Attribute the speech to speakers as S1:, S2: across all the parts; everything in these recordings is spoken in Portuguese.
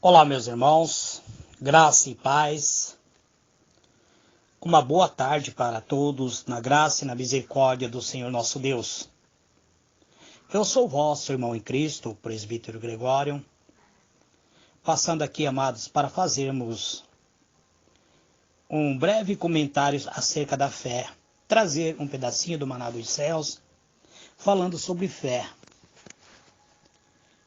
S1: Olá, meus irmãos, graça e paz. Uma boa tarde para todos, na graça e na misericórdia do Senhor nosso Deus. Eu sou o vosso irmão em Cristo, o presbítero Gregório, passando aqui, amados, para fazermos um breve comentário acerca da fé, trazer um pedacinho do maná dos céus, falando sobre fé.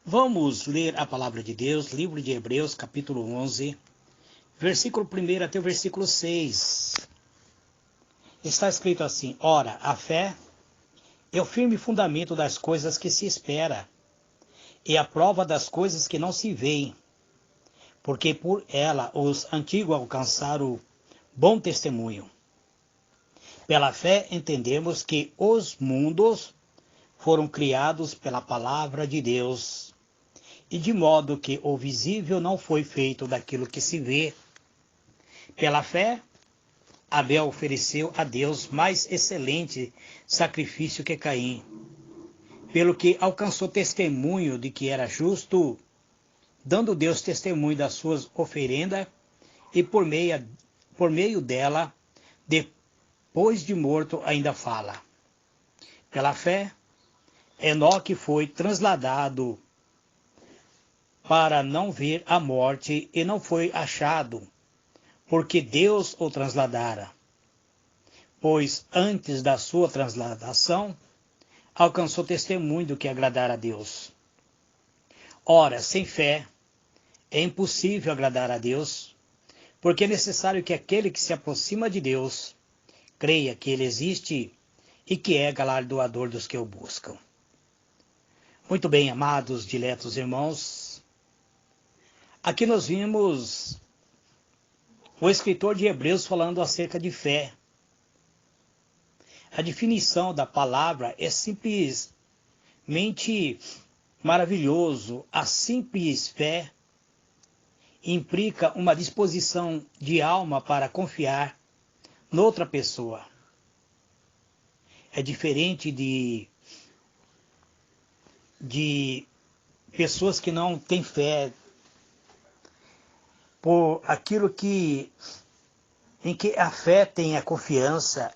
S1: Vamos ler a palavra de Deus, livro de Hebreus, capítulo 11, versículo 1 até o versículo 6. Está escrito assim: Ora, a fé é o firme fundamento das coisas que se espera, e a prova das coisas que não se veem, porque por ela os antigos alcançaram bom testemunho. Pela fé entendemos que os mundos foram criados pela palavra de Deus, e de modo que o visível não foi feito daquilo que se vê. Pela fé, Abel ofereceu a Deus mais excelente sacrifício que Caim, pelo que alcançou testemunho de que era justo, dando Deus testemunho das suas oferendas, e por meio dela, depois de morto, ainda fala. Pela fé, Enoque foi trasladado para não ver a morte e não foi achado, porque Deus o trasladara. Pois antes da sua transladação, alcançou testemunho do que agradara a Deus. Ora, sem fé, é impossível agradar a Deus, porque é necessário que aquele que se aproxima de Deus creia que Ele existe e que é galardoador dos que o buscam. Muito bem, amados, diletos irmãos, aqui nós vimos o escritor de Hebreus falando acerca de fé. A definição da palavra é simplesmente maravilhoso. A simples fé implica uma disposição de alma para confiar noutra pessoa. É diferente de pessoas que não têm fé por aquilo em que a fé tem a confiança.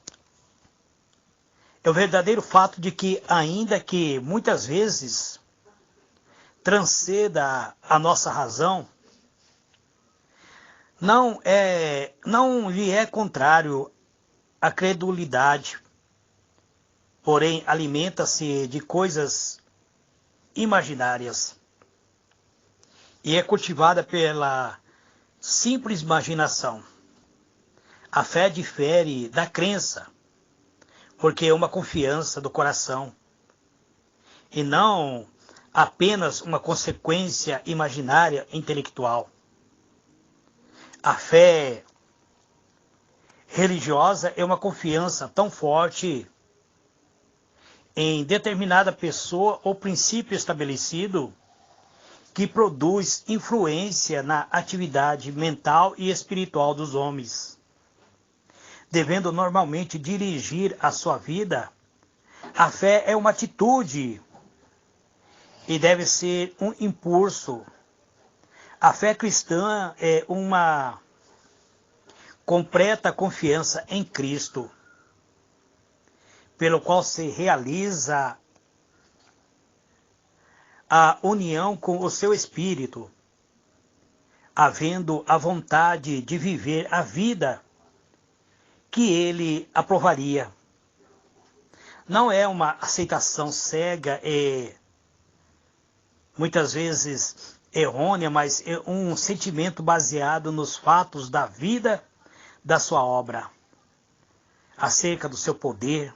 S1: É o verdadeiro fato de que, ainda que muitas vezes transcenda a nossa razão, não lhe é contrário a credulidade, porém alimenta-se de coisas imaginárias e é cultivada pela simples imaginação. A fé difere da crença, porque é uma confiança do coração, e não apenas uma consequência imaginária intelectual. A fé religiosa é uma confiança tão forte em determinada pessoa ou princípio estabelecido que produz influência na atividade mental e espiritual dos homens. Devendo normalmente dirigir a sua vida, a fé é uma atitude e deve ser um impulso. A fé cristã é uma completa confiança em Cristo, pelo qual se realiza a união com o seu espírito, havendo a vontade de viver a vida que ele aprovaria. Não é uma aceitação cega e muitas vezes errônea, mas é um sentimento baseado nos fatos da vida da sua obra, acerca do seu poder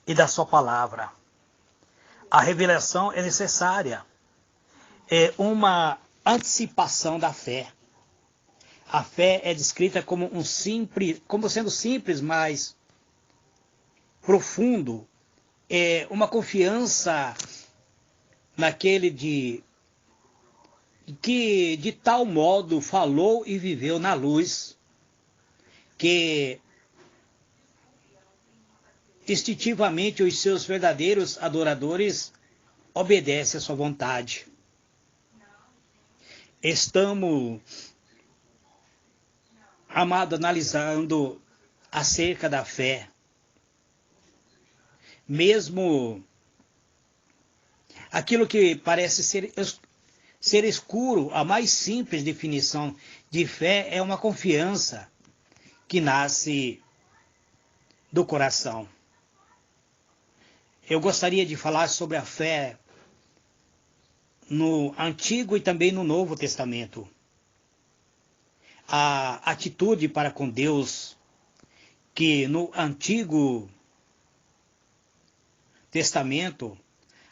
S1: e da sua palavra. A revelação é necessária, é uma antecipação da fé. A fé é descrita como sendo simples, mas profundo. É uma confiança naquele que de tal modo falou e viveu na luz, que instintivamente os seus verdadeiros adoradores obedecem à sua vontade. estamos, amado, analisando acerca da fé. Mesmo aquilo que parece ser escuro, a mais simples definição de fé é uma confiança que nasce do coração. Eu gostaria de falar sobre a fé no Antigo e também no Novo Testamento. A atitude para com Deus, que no Antigo Testamento,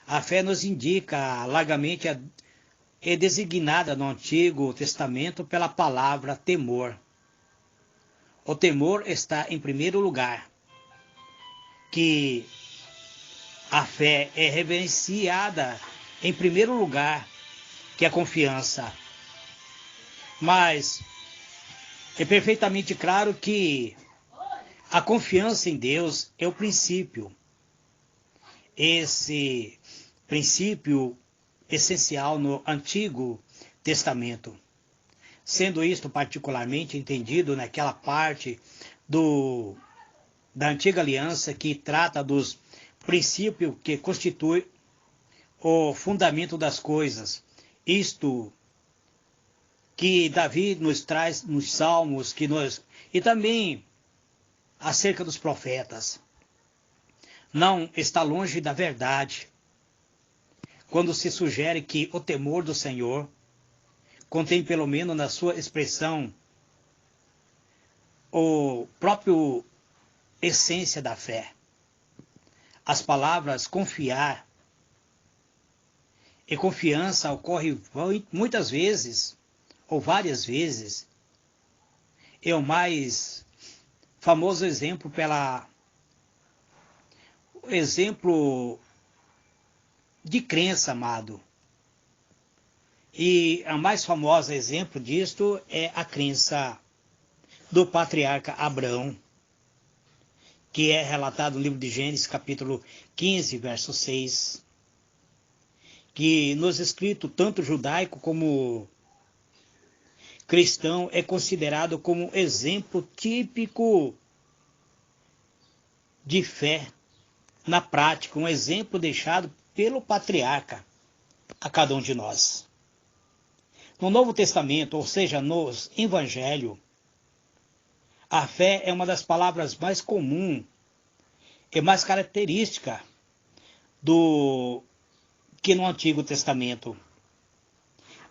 S1: a fé nos indica largamente, é designada no Antigo Testamento pela palavra temor. O temor está em primeiro lugar, que a fé é reverenciada em primeiro lugar que a confiança. Mas é perfeitamente claro que a confiança em Deus é o princípio. Esse princípio essencial no Antigo Testamento. Sendo isto particularmente entendido naquela parte da Antiga Aliança que trata dos princípios que constituem o fundamento das coisas. Isto que Davi nos traz nos Salmos, e também acerca dos profetas. Não está longe da verdade quando se sugere que o temor do Senhor contém, pelo menos na sua expressão, o próprio essência da fé. As palavras confiar e confiança ocorre muitas vezes, ou várias vezes. É o mais famoso exemplo exemplo de crença, amado. E a mais famosa exemplo disto é a crença do patriarca Abraão, que é relatado no livro de Gênesis, capítulo 15, verso 6, que nos escritos tanto judaico como cristão é considerado como exemplo típico de fé na prática, um exemplo deixado pelo patriarca a cada um de nós. No Novo Testamento, ou seja, nos Evangelhos, a fé é uma das palavras mais comuns e mais característica que no Antigo Testamento.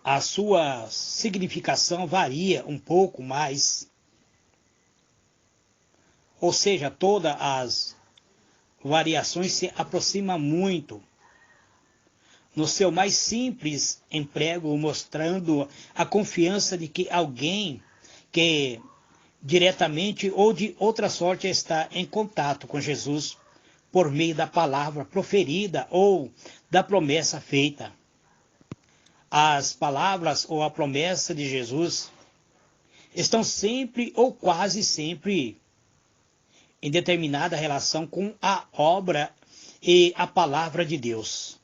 S1: A sua significação varia um pouco mais, ou seja, todas as variações se aproximam muito no seu mais simples emprego, mostrando a confiança de que alguém que diretamente ou de outra sorte está em contato com Jesus por meio da palavra proferida ou da promessa feita. As palavras ou a promessa de Jesus estão sempre ou quase sempre em determinada relação com a obra e a palavra de Deus.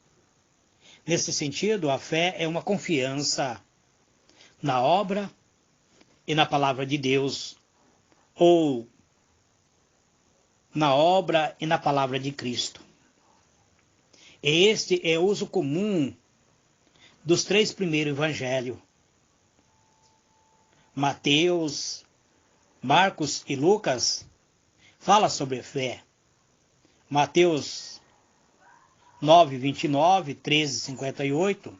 S1: Nesse sentido, a fé é uma confiança na obra e na palavra de Deus, ou na obra e na palavra de Cristo. Este é o uso comum dos três primeiros evangelhos. Mateus, Marcos e Lucas fala sobre fé. Mateus 9, 29, 13, 58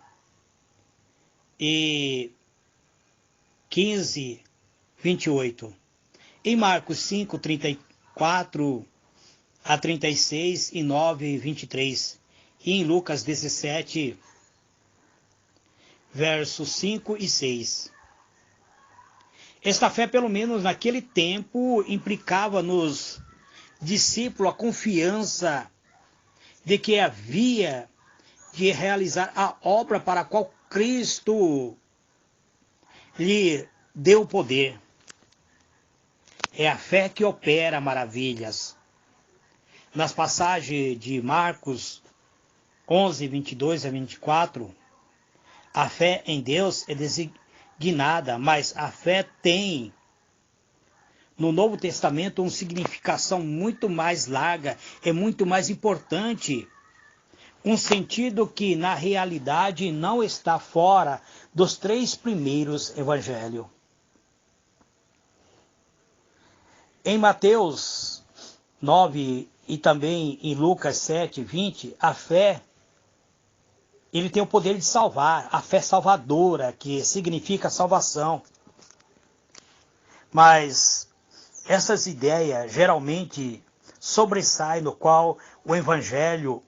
S1: e 15, 28. Em Marcos 5, 34 a 36 e 9, 23. E em Lucas 17, versos 5 e 6. Esta fé, pelo menos naquele tempo, implicava nos discípulos a confiança de que havia de realizar a obra para a qual Cristo lhe deu poder. É a fé que opera maravilhas. Nas passagens de Marcos 11, 22 a 24, a fé em Deus é guinada, mas a fé tem no Novo Testamento uma significação muito mais larga, é muito mais importante. Um sentido que, na realidade, não está fora dos 3 primeiros evangelhos. Em Mateus 9 e também em Lucas 7, 20, a fé, ele tem o poder de salvar, a fé salvadora, que significa salvação. Mas essas ideias geralmente sobressaem no qual o evangelho,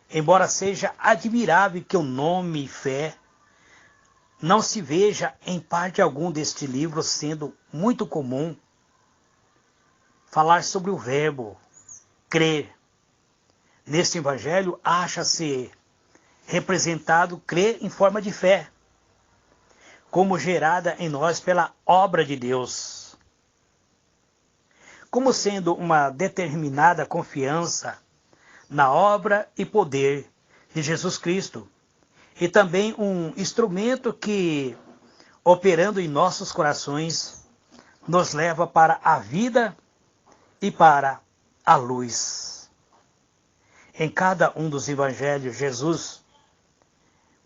S1: embora seja admirável que o nome fé não se veja em parte algum deste livro, sendo muito comum falar sobre o verbo crer. Neste evangelho acha-se representado crer em forma de fé, como gerada em nós pela obra de Deus, como sendo uma determinada confiança na obra e poder de Jesus Cristo, e também um instrumento que, operando em nossos corações, nos leva para a vida e para a luz. Em cada um dos evangelhos, Jesus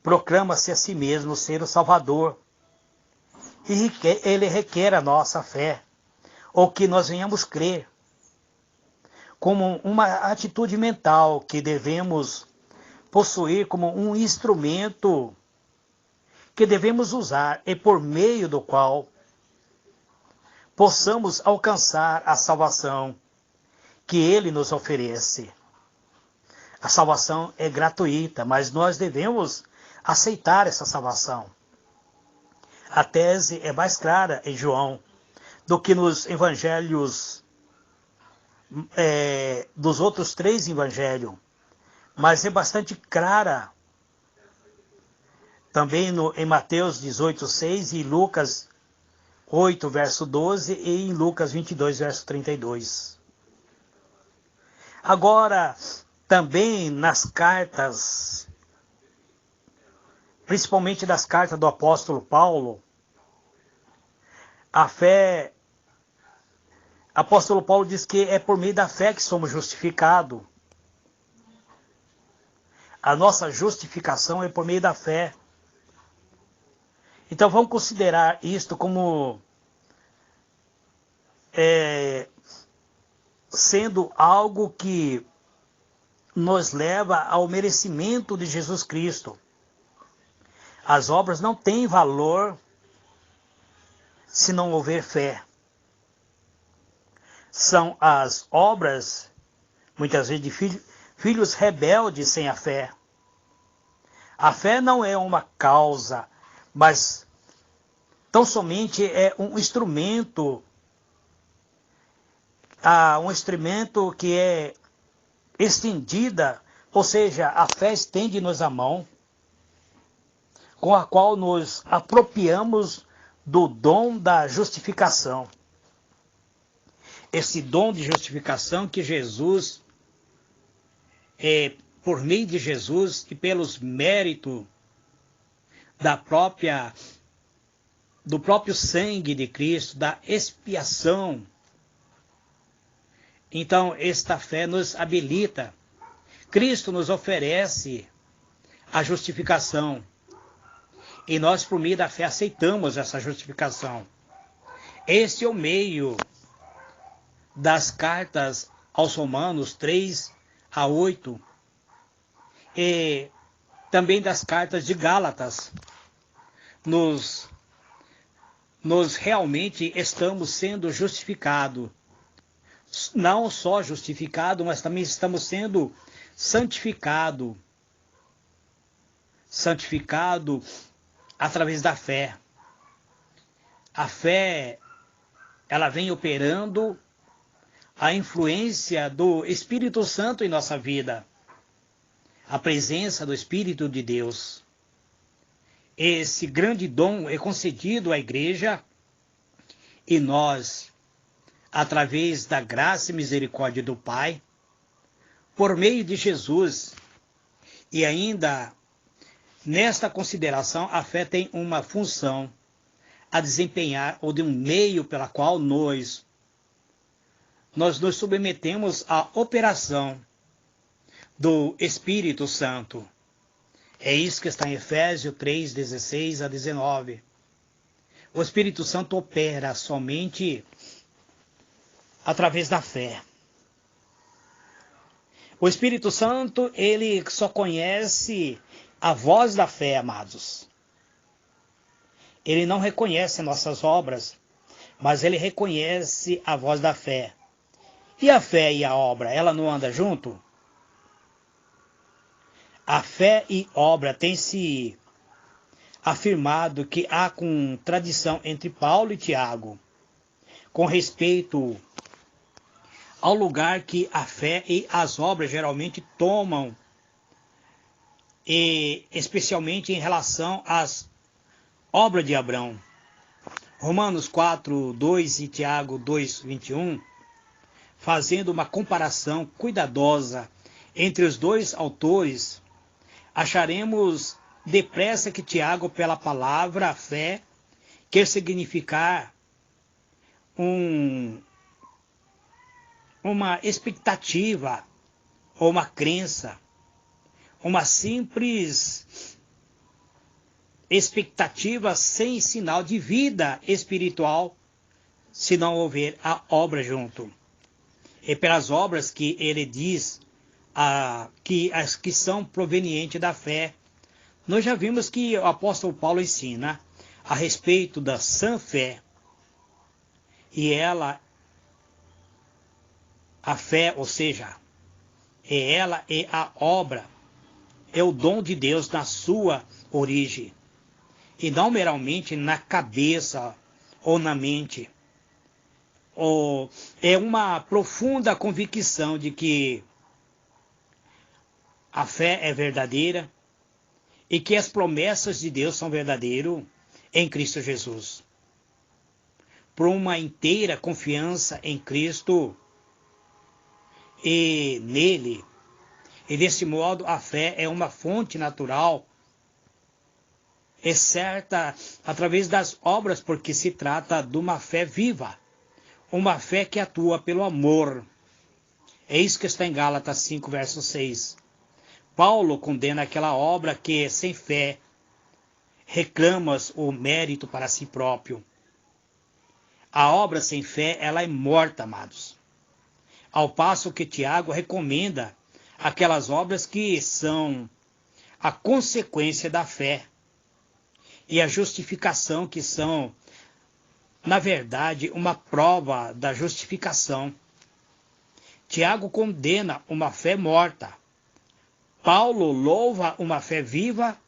S1: proclama-se a si mesmo ser o Salvador, e ele requer a nossa fé, ou que nós venhamos crer, como uma atitude mental que devemos possuir como um instrumento que devemos usar e por meio do qual possamos alcançar a salvação que ele nos oferece. A salvação é gratuita, mas nós devemos aceitar essa salvação. A tese é mais clara em João do que nos evangelhos, dos outros 3 evangelhos, mas é bastante clara também em Mateus 18, 6 e Lucas 8, verso 12 e em Lucas 22, verso 32. Agora, também nas cartas, principalmente das cartas do apóstolo Paulo, a fé, apóstolo Paulo diz que é por meio da fé que somos justificados. A nossa justificação é por meio da fé. Então vamos considerar isto como sendo algo que nos leva ao merecimento de Jesus Cristo. As obras não têm valor se não houver fé. São as obras, muitas vezes, de filhos rebeldes sem a fé. A fé não é uma causa, mas tão somente é um instrumento que é estendida, ou seja, a fé estende-nos a mão, com a qual nos apropriamos do dom da justificação. Esse dom de justificação que Jesus, por meio de Jesus e pelos méritos do próprio sangue de Cristo, da expiação. Então, esta fé nos habilita. Cristo nos oferece a justificação. E nós, por meio da fé, aceitamos essa justificação. Este é o meio das cartas aos Romanos 3 a 8 e também das cartas de Gálatas. Nós realmente estamos sendo justificados. Não só justificados, mas também estamos sendo santificados. Santificado através da fé. A fé, ela vem operando a influência do Espírito Santo em nossa vida. A presença do Espírito de Deus. Esse grande dom é concedido à igreja e nós, através da graça e misericórdia do Pai, por meio de Jesus, e ainda nesta consideração, a fé tem uma função. a desempenhar, ou de um meio pela qual nós nos submetemos à operação do Espírito Santo. É isso que está em Efésios 3, 16 a 19. O Espírito Santo opera somente através da fé. O Espírito Santo, ele só conhece a voz da fé, amados. Ele não reconhece nossas obras, mas ele reconhece a voz da fé. E a fé e a obra, ela não andam junto? A fé e obra têm se afirmado que há contradição entre Paulo e Tiago com respeito ao lugar que a fé e as obras geralmente tomam, e especialmente em relação às obras de Abraão. Romanos 4, 2 e Tiago 2, 21, fazendo uma comparação cuidadosa entre os dois autores, acharemos depressa que Tiago, pela palavra fé, quer significar uma expectativa ou uma crença, uma simples expectativa sem sinal de vida espiritual, se não houver a obra junto. E pelas obras que ele diz que as que são provenientes da fé, nós já vimos que o apóstolo Paulo ensina a respeito da sã fé. E a fé, ou seja, ela é a obra, é o dom de Deus na sua origem, e não meramente na cabeça ou na mente. É uma profunda convicção de que a fé é verdadeira e que as promessas de Deus são verdadeiras em Cristo Jesus. Por uma inteira confiança em Cristo e nele. E desse modo a fé é uma fonte natural, é certa através das obras, porque se trata de uma fé viva, uma fé que atua pelo amor. É isso que está em Gálatas 5, verso 6. Paulo condena aquela obra que, sem fé, reclamas o mérito para si próprio. A obra sem fé, ela é morta, amados. Ao passo que Tiago recomenda aquelas obras que são a consequência da fé e a justificação, que são, na verdade, uma prova da justificação. Tiago condena uma fé morta. Paulo louva uma fé viva.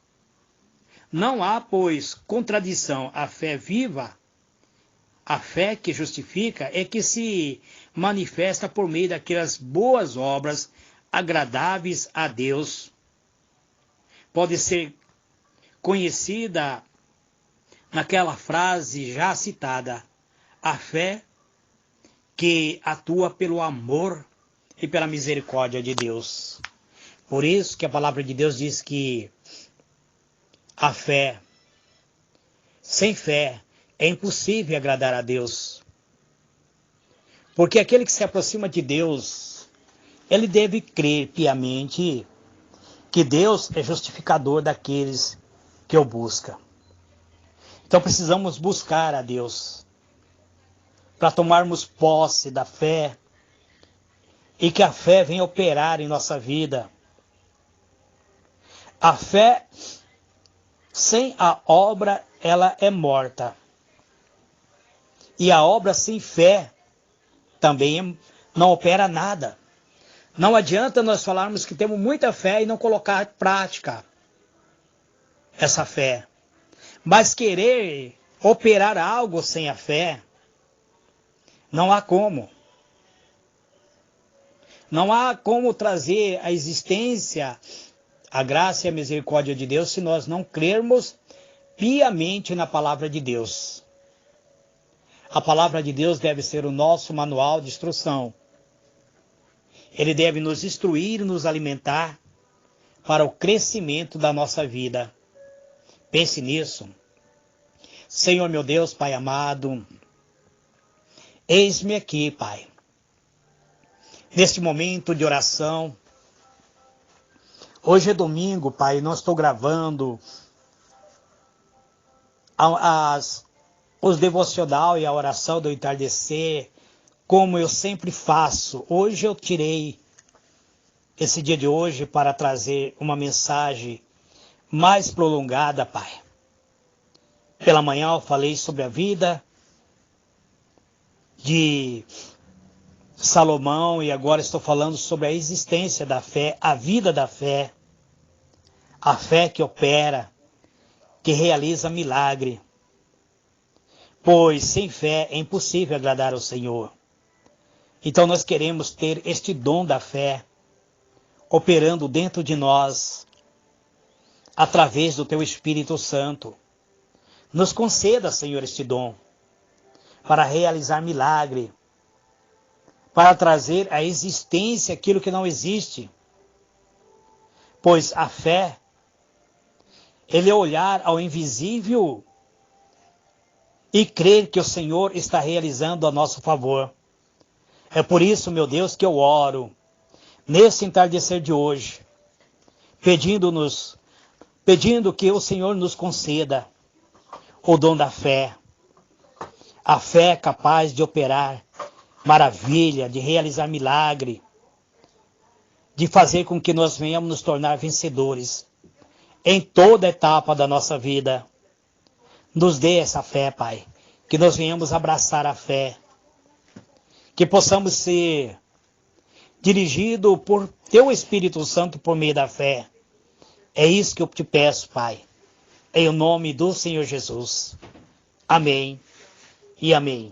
S1: Não há, pois, contradição. A fé viva, a fé que justifica, é que se manifesta por meio daquelas boas obras agradáveis a Deus. Pode ser conhecida naquela frase já citada: a fé que atua pelo amor e pela misericórdia de Deus. Por isso que a palavra de Deus diz que a fé, sem fé, é impossível agradar a Deus. Porque aquele que se aproxima de Deus, ele deve crer piamente que Deus é justificador daqueles que o buscam. Então precisamos buscar a Deus para tomarmos posse da fé e que a fé venha operar em nossa vida. A fé sem a obra, ela é morta. E a obra sem fé também não opera nada. Não adianta nós falarmos que temos muita fé e não colocar em prática essa fé. Mas querer operar algo sem a fé, não há como. Não há como trazer à existência a graça e a misericórdia de Deus se nós não crermos piamente na palavra de Deus. A palavra de Deus deve ser o nosso manual de instrução. Ele deve nos instruir e nos alimentar para o crescimento da nossa vida. Pense nisso. Senhor meu Deus, Pai amado, eis-me aqui, Pai, neste momento de oração. Hoje é domingo, Pai, não estou gravando os devocional e a oração do entardecer, como eu sempre faço. Hoje eu tirei esse dia de hoje para trazer uma mensagem mais prolongada, Pai. Pela manhã eu falei sobre a vida de Salomão e agora estou falando sobre a existência da fé, a vida da fé, a fé que opera, que realiza milagre. Pois sem fé é impossível agradar ao Senhor. Então nós queremos ter este dom da fé operando dentro de nós, através do Teu Espírito Santo. Nos conceda, Senhor, este dom para realizar milagre, para trazer à existência aquilo que não existe. Pois a fé, ele é olhar ao invisível e crer que o Senhor está realizando a nosso favor. É por isso, meu Deus, que eu oro nesse entardecer de hoje, pedindo que o Senhor nos conceda o dom da fé. A fé capaz de operar maravilha, de realizar milagre, de fazer com que nós venhamos nos tornar vencedores em toda etapa da nossa vida. Nos dê essa fé, Pai, que nós venhamos abraçar a fé, que possamos ser dirigidos por Teu Espírito Santo por meio da fé. É isso que eu te peço, Pai, em nome do Senhor Jesus. Amém e amém.